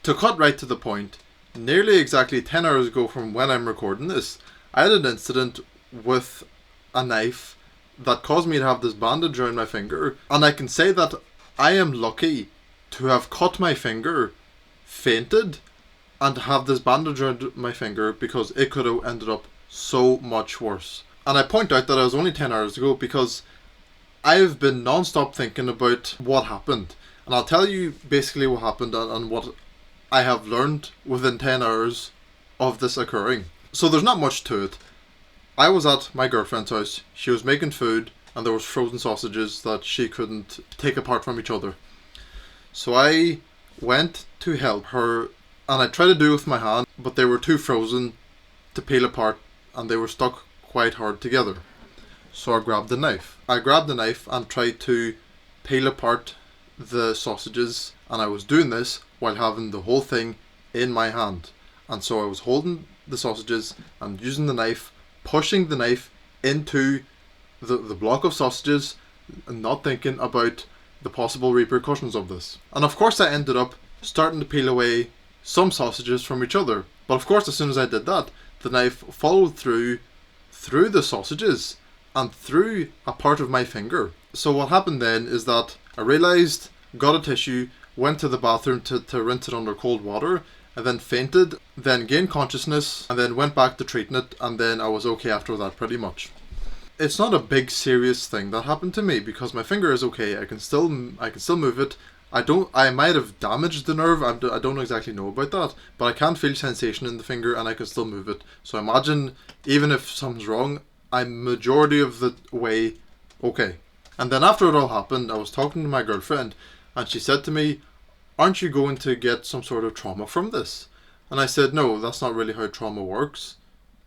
To cut right to the point, nearly exactly 10 hours ago from when I'm recording this, I had an incident with a knife that caused me to have this bandage around my finger, and I can say that I am lucky to have cut my finger, fainted, and to have this bandage around my finger, because it could have ended up so much worse. And I point out that it was only 10 hours ago because I've been non-stop thinking about what happened. And I'll tell you basically what happened and what I have learned within 10 hours of this occurring. So there's not much to it. I was at my girlfriend's house. She was making food and there was frozen sausages that she couldn't take apart from each other. So I went to help her and I tried to do it with my hand, but they were too frozen to peel apart and they were stuck quite hard together. So I grabbed the knife. I grabbed the knife and tried to peel apart the sausages, and I was doing this while having the whole thing in my hand. And so I was holding the sausages and using the knife, pushing the knife into the block of sausages and not thinking about the possible repercussions of this. And of course I ended up starting to peel away some sausages from each other. But of course as soon as I did that, the knife followed through the sausages and through a part of my finger. So what happened then is that I realised, got a tissue, went to the bathroom to rinse it under cold water, and then fainted, then gained consciousness, and then went back to treating it, and then I was okay after that pretty much. It's not a big serious thing that happened to me because my finger is okay. I can still move it. I might have damaged the nerve. I don't exactly know about that, but I can feel sensation in the finger and I can still move it. So I imagine even if something's wrong, I'm majority of the way okay. And then after it all happened, I was talking to my girlfriend and she said to me, "Aren't you going to get some sort of trauma from this?" And I said, "No, that's not really how trauma works.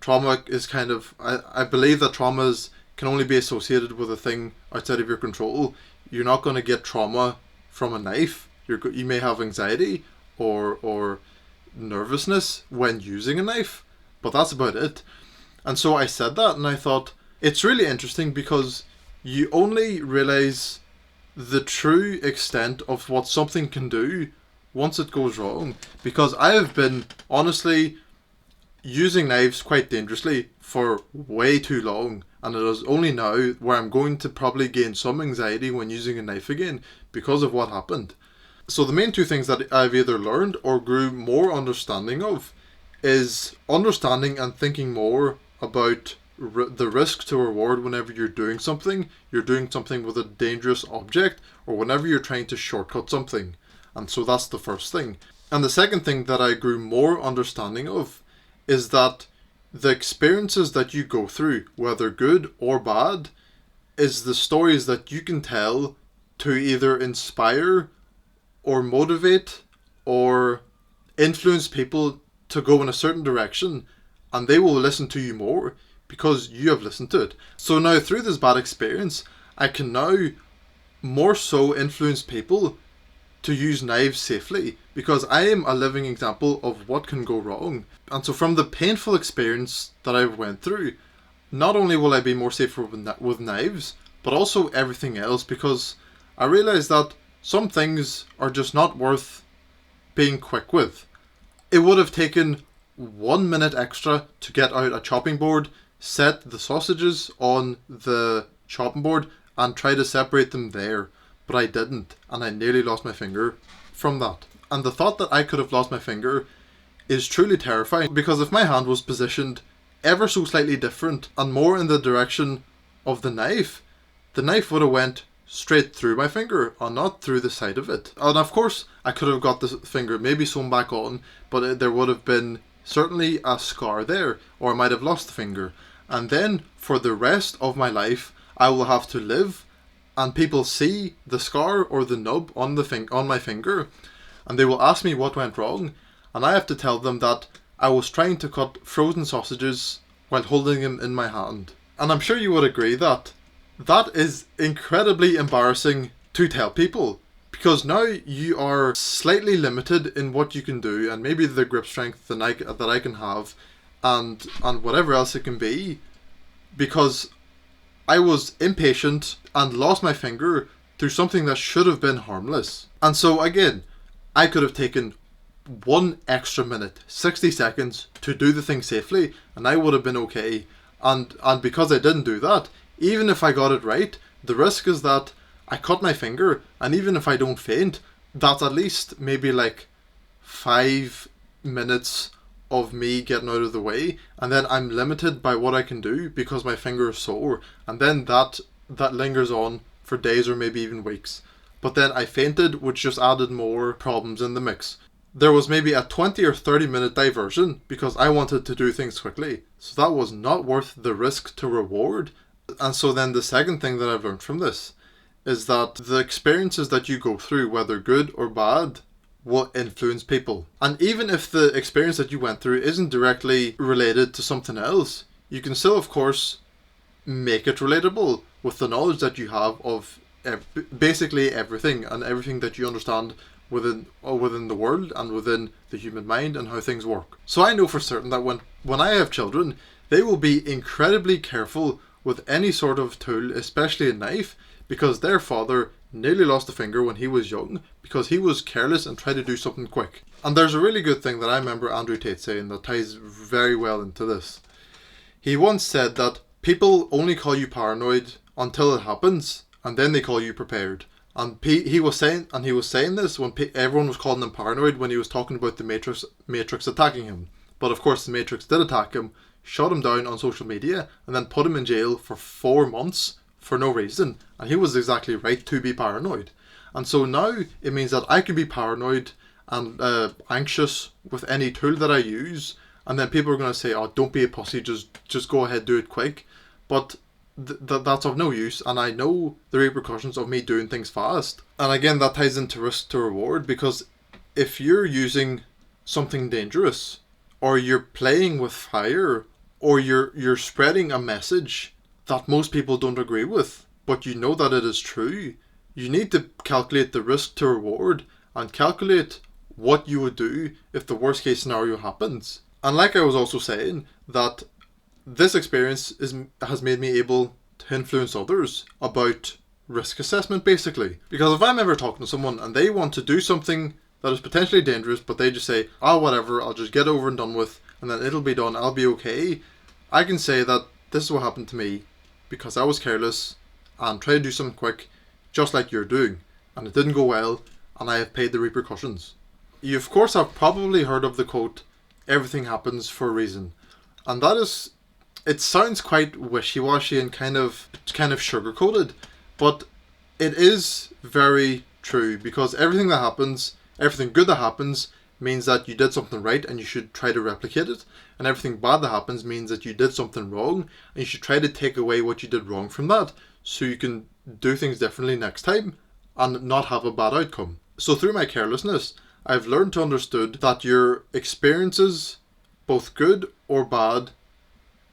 Trauma is kind of, I believe that traumas can only be associated with a thing outside of your control. You're not going to get trauma from a knife. You may have anxiety or nervousness when using a knife, but that's about it." And so I said that and I thought, it's really interesting because you only realise the true extent of what something can do once it goes wrong. Because I have been, honestly, using knives quite dangerously for way too long. And it is only now where I'm going to probably gain some anxiety when using a knife again because of what happened. So the main two things that I've either learned or grew more understanding of is understanding and thinking more about the risk to reward whenever you're doing something with a dangerous object, or whenever you're trying to shortcut something. And so that's the first thing. And the second thing that I grew more understanding of is that the experiences that you go through, whether good or bad, is the stories that you can tell to either inspire or motivate or influence people to go in a certain direction, and they will listen to you more because you have listened to it. So now through this bad experience, I can now more so influence people to use knives safely because I am a living example of what can go wrong. And so from the painful experience that I went through, not only will I be more safer with knives, but also everything else, because I realised that some things are just not worth being quick with. It would have taken 1 minute extra to get out a chopping board, set the sausages on the chopping board and try to separate them there, but I didn't, and I nearly lost my finger from that. And the thought that I could have lost my finger is truly terrifying, because if my hand was positioned ever so slightly different and more in the direction of the knife would have went straight through my finger and not through the side of it. And of course I could have got the finger maybe sewn back on, but there would have been certainly a scar there, or I might have lost the finger. And then for the rest of my life I will have to live and people see the scar or the nub on my finger, and they will ask me what went wrong, and I have to tell them that I was trying to cut frozen sausages while holding them in my hand. And I'm sure you would agree that that is incredibly embarrassing to tell people, because now you are slightly limited in what you can do, and maybe the grip strength that I can have, and whatever else it can be, because I was impatient and lost my finger through something that should have been harmless. And so again, I could have taken one extra minute, 60 seconds, to do the thing safely, and I would have been okay. And because I didn't do that, even if I got it right, the risk is that I cut my finger, and even if I don't faint, that's at least maybe like 5 minutes of me getting out of the way, and then I'm limited by what I can do because my finger is sore, and then that lingers on for days or maybe even weeks. But then I fainted, which just added more problems in the mix. There was maybe a 20 or 30 minute diversion because I wanted to do things quickly, so that was not worth the risk to reward. And so then the second thing that I've learned from this is that the experiences that you go through, whether good or bad, will influence people. And even if the experience that you went through isn't directly related to something else, you can still, of course, make it relatable with the knowledge that you have of basically everything, and everything that you understand within the world and within the human mind and how things work. So I know for certain that when I have children, they will be incredibly careful with any sort of tool, especially a knife, because their father nearly lost a finger when he was young because he was careless and tried to do something quick. And there's a really good thing that I remember Andrew Tate saying that ties very well into this. He once said that people only call you paranoid until it happens, and then they call you prepared. And he was saying this when everyone was calling him paranoid when he was talking about the Matrix attacking him. But of course the Matrix did attack him, shut him down on social media, and then put him in jail for 4 months for no reason. And he was exactly right to be paranoid. And so now it means that I can be paranoid and anxious with any tool that I use, and then people are going to say, oh, don't be a pussy, just go ahead, do it quick. But that's of no use, and I know the repercussions of me doing things fast. And again, that ties into risk to reward, because if you're using something dangerous, or you're playing with fire, or you're spreading a message that most people don't agree with, but you know that it is true, you need to calculate the risk to reward and calculate what you would do if the worst case scenario happens. And like I was also saying, that this experience has made me able to influence others about risk assessment, basically. Because if I'm ever talking to someone and they want to do something that is potentially dangerous, but they just say, oh, whatever, I'll just get over and done with, and then it'll be done, I'll be okay, I can say that this is what happened to me because I was careless and tried to do something quick, just like you're doing, and it didn't go well, and I have paid the repercussions. You of course have probably heard of the quote, everything happens for a reason. And that is, it sounds quite wishy-washy and kind of sugar-coated, but it is very true, because everything good that happens means that you did something right and you should try to replicate it, and everything bad that happens means that you did something wrong and you should try to take away what you did wrong from that so you can do things differently next time and not have a bad outcome. So through my carelessness, I've learned to understood that your experiences, both good or bad,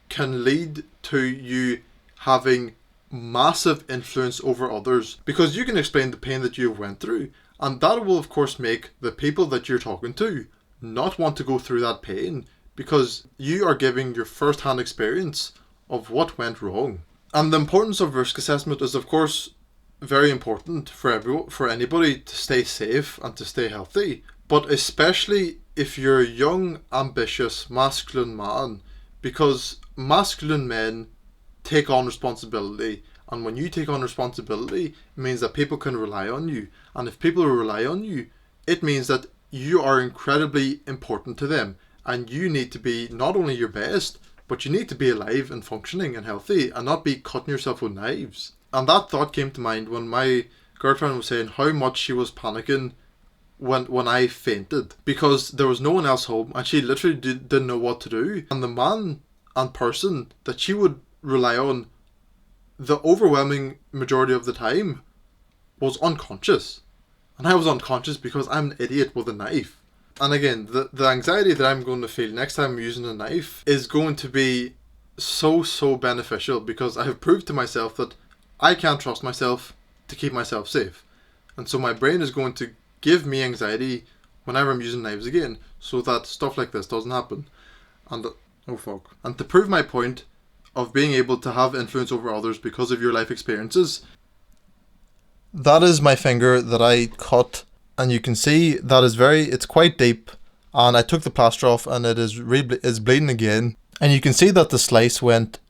can lead to you having massive influence over others, because you can explain the pain that you've went through, and that will of course make the people that you're talking to not want to go through that pain, because you are giving your first-hand experience of what went wrong. And the importance of risk assessment is of course very important for anybody to stay safe and to stay healthy, but especially if you're a young, ambitious, masculine man, because masculine men take on responsibility, and when you take on responsibility, it means that people can rely on you, and if people rely on you, it means that you are incredibly important to them, and you need to be not only your best, but you need to be alive and functioning and healthy and not be cutting yourself with knives. And that thought came to mind when my girlfriend was saying how much she was panicking when I fainted, because there was no one else home and she literally didn't know what to do. And the man and person that she would rely on the overwhelming majority of the time was unconscious. And I was unconscious because I'm an idiot with a knife. And again, the anxiety that I'm going to feel next time I'm using a knife is going to be so beneficial, because I have proved to myself that I can't trust myself to keep myself safe. And so my brain is going to give me anxiety whenever I'm using knives again, so that stuff like this doesn't happen. And And to prove my point of being able to have influence over others because of your life experiences, that is my finger that I cut, and you can see that it's quite deep, and I took the plaster off, and it is bleeding again. And you can see that the slice went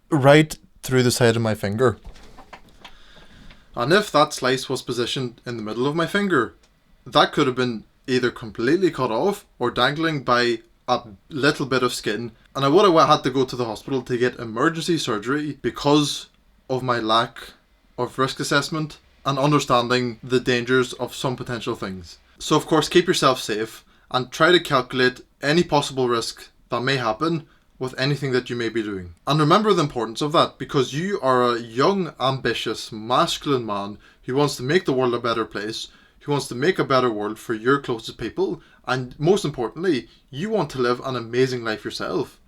right through the side of my finger. And if that slice was positioned in the middle of my finger, that could have been either completely cut off or dangling by a little bit of skin, and I would have had to go to the hospital to get emergency surgery because of my lack of risk assessment and understanding the dangers of some potential things. So of course, keep yourself safe and try to calculate any possible risk that may happen with anything that you may be doing. And remember the importance of that, because you are a young, ambitious, masculine man who wants to make the world a better place, who wants to make a better world for your closest people, and most importantly, you want to live an amazing life yourself.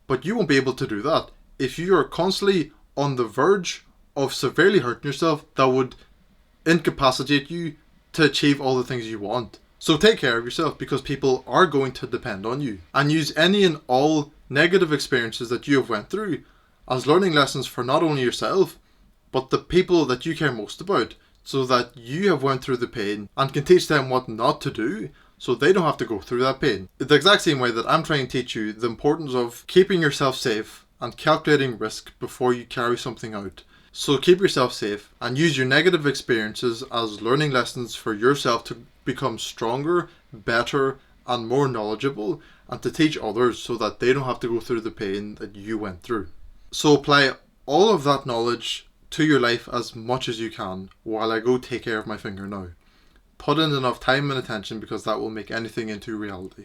But you won't be able to do that if you are constantly on the verge of severely hurting yourself that would incapacitate you to achieve all the things you want. So take care of yourself, because people are going to depend on you, and use any and all negative experiences that you have went through as learning lessons for not only yourself, but the people that you care most about, so that you have went through the pain and can teach them what not to do so they don't have to go through that pain. The exact same way that I'm trying to teach you the importance of keeping yourself safe and calculating risk before you carry something out. So keep yourself safe and use your negative experiences as learning lessons for yourself to become stronger, better, and more knowledgeable, and to teach others so that they don't have to go through the pain that you went through. So apply all of that knowledge to your life as much as you can while I go take care of my finger now. Put in enough time and attention, because that will make anything into reality.